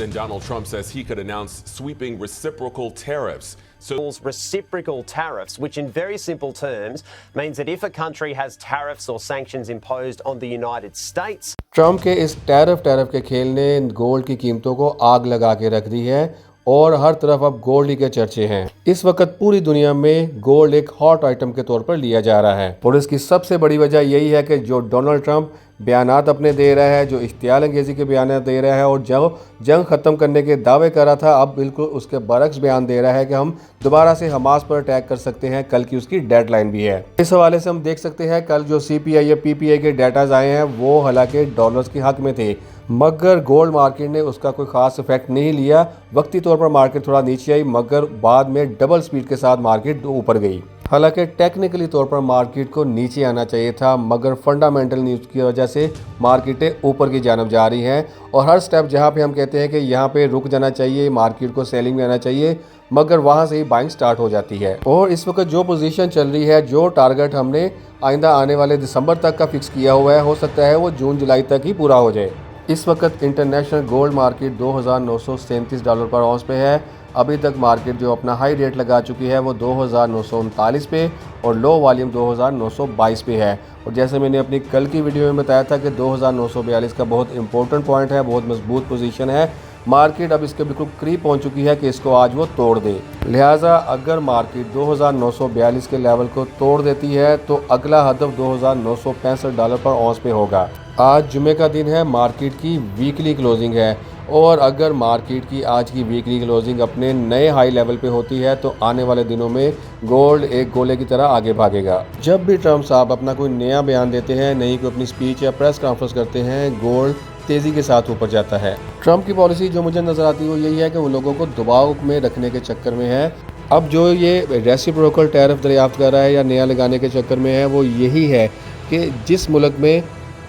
President Donald Trump says he could announce sweeping reciprocal tariffs. Reciprocal tariffs, which in very simple terms means that if a country has tariffs or sanctions imposed on the United States. Trump के इस tariff के खेल ने gold की कीमतों को आग लगा के रख दी है और हर तरफ अब गोल्ड ही के चर्चे हैं। इस वक्त पूरी दुनिया में गोल्ड एक हॉट आइटम के तौर पर लिया जा रहा है और इसकी सबसे बड़ी वजह यही है कि जो डोनाल्ड ट्रंप बयानात अपने दे रहा है, जो इश्तियाल अंगेज़ी के बयान दे रहा है और जो जंग ख़त्म करने के दावे कर रहा था, अब बिल्कुल उसके बरक्स बयान दे रहा है कि हम दोबारा से हमास पर अटैक कर सकते हैं। कल की उसकी डेडलाइन भी है। इस हवाले से हम देख सकते हैं कल जो CPI या PPI के डाटाज आए हैं वो हालांकि डॉलर्स के हक में थे, मगर गोल्ड मार्केट ने उसका कोई ख़ास इफेक्ट नहीं लिया। वक्ती तौर पर मार्केट थोड़ा नीचे आई, मगर बाद में डबल स्पीड के साथ मार्केट ऊपर गई। हालांकि टेक्निकली तौर पर मार्केट को नीचे आना चाहिए था, मगर फंडामेंटल न्यूज़ की वजह से मार्केटें ऊपर की जानब जा रही हैं और हर स्टेप जहां पे हम कहते हैं कि यहां पे रुक जाना चाहिए, मार्केट को सेलिंग में आना चाहिए, मगर वहां से ही बाइंग स्टार्ट हो जाती है। और इस वक्त जो पोजीशन चल रही है, जो टारगेट हमने आइंदा आने वाले दिसंबर तक का फिक्स किया हुआ है, हो सकता है वो जून जुलाई तक ही पूरा हो जाए। इस वक्त इंटरनेशनल गोल्ड मार्केट $2,937 पर औंस पे है। अभी तक मार्केट जो अपना हाई रेट लगा चुकी है वो 2,939 पे और लो वॉल्यूम 2,922 पे है। और जैसे मैंने अपनी कल की वीडियो में बताया था कि 2,942 का बहुत इंपॉर्टेंट पॉइंट है, बहुत मजबूत पोजीशन है। मार्केट अब इसके बिल्कुल करीब पहुंच चुकी है कि इसको आज वो तोड़ दे। लिहाजा अगर मार्केट 2,942 के लेवल को तोड़ देती है तो अगला हदफ $2,965 पर औंस पे होगा। आज जुमे का दिन है, मार्केट की वीकली क्लोजिंग है और अगर मार्केट की आज की वीकली क्लोजिंग अपने नए हाई लेवल पे होती है तो आने वाले दिनों में गोल्ड एक गोले की तरह आगे भागेगा। जब भी ट्रम्प साहब अपना कोई नया बयान देते हैं, नई कोई अपनी स्पीच या प्रेस कॉन्फ्रेंस करते हैं, गोल्ड तेज़ी के साथ ऊपर जाता है। ट्रम्प की पॉलिसी जो मुझे नज़र आती है वो यही है कि वो लोगों को दबाव में रखने के चक्कर में है। अब जो ये रेसिप्रोकल टैरिफ दरियाफ्त कर रहा है या नया लगाने के चक्कर में है, वो यही है कि जिस मुल्क में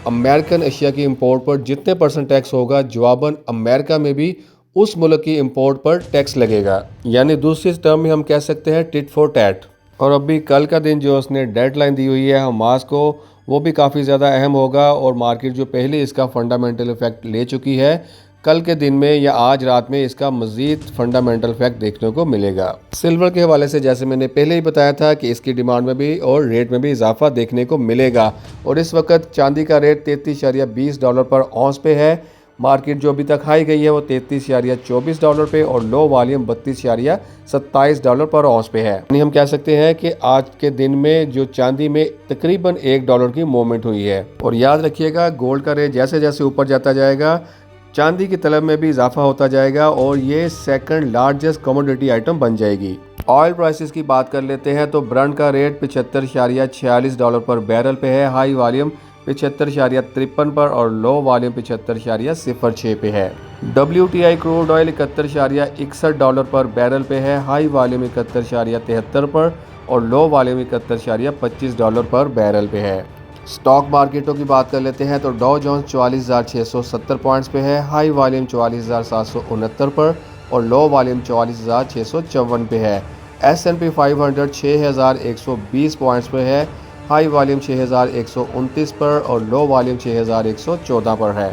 अमेरिकन एशिया की इंपोर्ट पर जितने % टैक्स होगा, जवाबन अमेरिका में भी उस मुल्क की इंपोर्ट पर टैक्स लगेगा। यानी दूसरी टर्म में हम कह सकते हैं टिट फॉर टैट। और अभी कल का दिन जो उसने डेडलाइन दी हुई है हमास को, वो भी काफ़ी ज़्यादा अहम होगा और मार्केट जो पहले इसका फंडामेंटल इफेक्ट ले चुकी है, कल के दिन में या आज रात में इसका मज़ीद फंडामेंटल इफेक्ट देखने को मिलेगा। सिल्वर के हवाले से जैसे मैंने पहले ही बताया था कि इसकी डिमांड में भी और रेट में भी इजाफा देखने को मिलेगा और इस वक्त चांदी का रेट $33.20 पर औंस पे है। मार्केट जो अभी तक हाई गई है वो $33.24 पे और लो वॉल्यूम $32.27 पर औंस पे है। यानी हम कह सकते हैं कि आज के दिन में जो चांदी में तकरीबन $1 की मूवमेंट हुई है। और याद रखिएगा गोल्ड का रेट जैसे जैसे ऊपर जाता जाएगा, चांदी की तलब में भी इजाफा होता जाएगा और ये सेकंड लार्जेस्ट कमोडिटी आइटम बन जाएगी। ऑयल प्राइसेस की बात कर लेते हैं तो ब्रेंट का रेट $75.46 पर बैरल पे है। हाई वॉल्यूम 75.53 पर और लो वॉल्यूम 75.06 पे है। WTI क्रूड ऑयल $71.61 पर बैरल पे है। हाई वॉल्यूम 71.73 पर और लो वॉल्यूम $71.25 पर बैरल पे है। स्टॉक मार्केटों की बात कर लेते हैं तो डॉ जोन्स 44,670 पॉइंट्स पे है। हाई वॉल्यूम 44,769 पर और लो वॉल्यूम 44,654 पे है। S&P 500 6,120 पॉइंट्स पे है। हाई वॉल्यूम 6,129 पर और लो वॉल्यूम 6,114 पर है।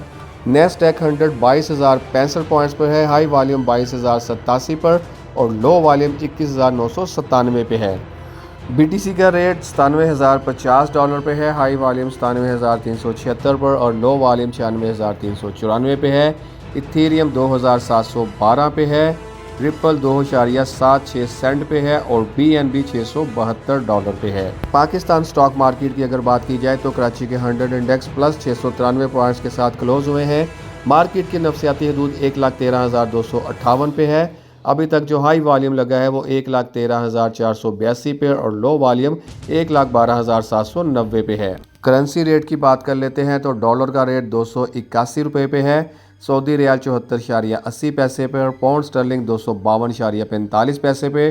नेस्डैक 100 22,065 पॉइंट्स पर है। हाई वॉल्यूम 22,087 पर और लो वॉल्यूम 21,997 पे है। BTC का रेट $97,050 पे है। हाई वॉल्यूम 97,376 पर और लो वॉल्यूम 96,394 पे है। इथेरियम 2,712 पे है। रिपल 2.76 सेंट पे है और BNB $672 पे है। पाकिस्तान स्टॉक मार्केट की अगर बात की जाए तो कराची के 100 इंडेक्स प्लस 693 पॉइंट्स के साथ क्लोज हुए हैं। मार्केट की नफसियाती हदूद 1,13,258 पे है। अभी तक जो हाई वॉल्यूम लगा है वो 1,13,482 पे और लो वॉल्यूम 1,12,790 पे है। करेंसी रेट की बात कर लेते हैं तो डॉलर का रेट 281 रुपये पे है। सऊदी रियाल 74.80 पैसे पे और पाउंड स्टर्लिंग 252.45 पैसे पे।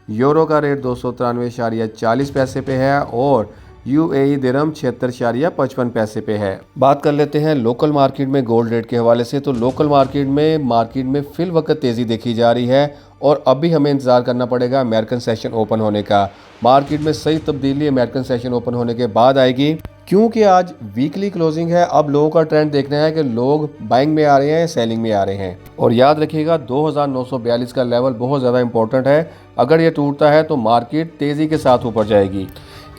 यूरो का रेट 293.40 पैसे पे है और UAE दिरहम 76.55 पैसे पे है। बात कर लेते हैं लोकल मार्केट में गोल्ड रेट के हवाले से तो लोकल मार्केट में फिल वक्त तेज़ी देखी जा रही है और अभी हमें इंतज़ार करना पड़ेगा अमेरिकन सेशन ओपन होने का। मार्केट में सही तब्दीली अमेरिकन सेशन ओपन होने के बाद आएगी। क्योंकि आज वीकली क्लोजिंग है, अब लोगों का ट्रेंड देखना है कि लोग बाइंग में आ रहे हैं या सेलिंग में आ रहे हैं। और याद रखिएगा 2942 का लेवल बहुत ज़्यादा इंपॉर्टेंट है। अगर ये टूटता है तो मार्केट तेज़ी के साथ ऊपर जाएगी।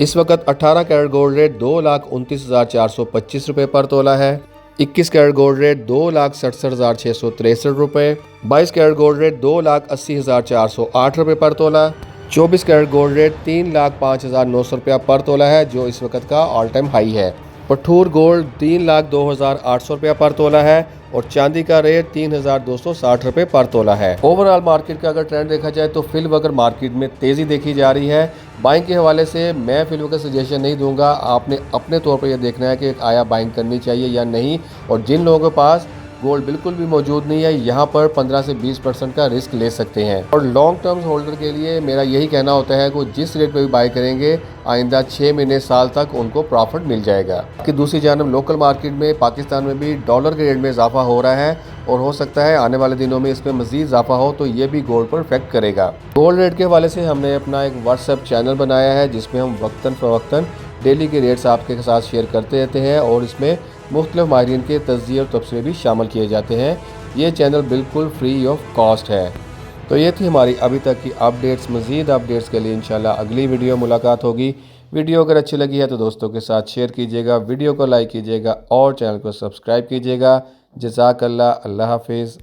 इस वक्त 18 कैरेट गोल्ड रेट 2,29,425 रुपये पर तोला है। 21 कैरेट गोल्ड रेट 2,67,663 रुपये। 22 कैरेट गोल्ड रेट 2,80,408 रुपये पर तोला। 24 कैरेट गोल्ड रेट 3,05,900 रुपया पर तोला है, जो इस वक्त का ऑल टाइम हाई है। पठूर गोल्ड 3,02,800 रुपया पर तोला है और चांदी का रेट 3,260 रुपये पर तोला है। ओवरऑल मार्केट का अगर ट्रेंड देखा जाए तो फिलवक्त मार्केट में तेज़ी देखी जा रही है। बाइंग के हवाले से मैं फिलवक्त सजेशन नहीं दूंगा, आपने अपने तौर पर यह देखना है कि आया बाइंग करनी चाहिए या नहीं। और जिन लोगों के पास गोल्ड बिल्कुल भी मौजूद नहीं है, यहाँ पर 15 से 20% का रिस्क ले सकते हैं। और लॉन्ग टर्म होल्डर के लिए मेरा यही कहना होता है कि जिस रेट पे भी बाय करेंगे आइंदा 6 महीने साल तक उनको प्रॉफिट मिल जाएगा। कि दूसरी जानब लोकल मार्केट में पाकिस्तान में भी डॉलर के रेट में इजाफा हो रहा है और हो सकता है आने वाले दिनों में इसमें मजीद इजाफा हो तो ये भी गोल्ड पर इफेक्ट करेगा। गोल्ड रेट के हवाले से हमने अपना एक व्हाट्सएप चैनल बनाया है जिसमें हम वक्तन फ़वक्तन डेली के रेट्स आपके साथ शेयर करते रहते हैं और इसमें मुख्तलिफ माहिरीन के तज्ज़िये और तबसरे भी शामिल किए जाते हैं। ये चैनल बिल्कुल फ्री ऑफ कॉस्ट है। तो ये थी हमारी अभी तक की अपडेट्स। मज़ीद अपडेट्स के लिए इंशाल्लाह अगली वीडियो मुलाकात होगी। वीडियो अगर अच्छी लगी है तो दोस्तों के साथ शेयर कीजिएगा, वीडियो को लाइक कीजिएगा और चैनल को सब्सक्राइब कीजिएगा। जज़ाकल्लाह, अल्लाह हाफिज़।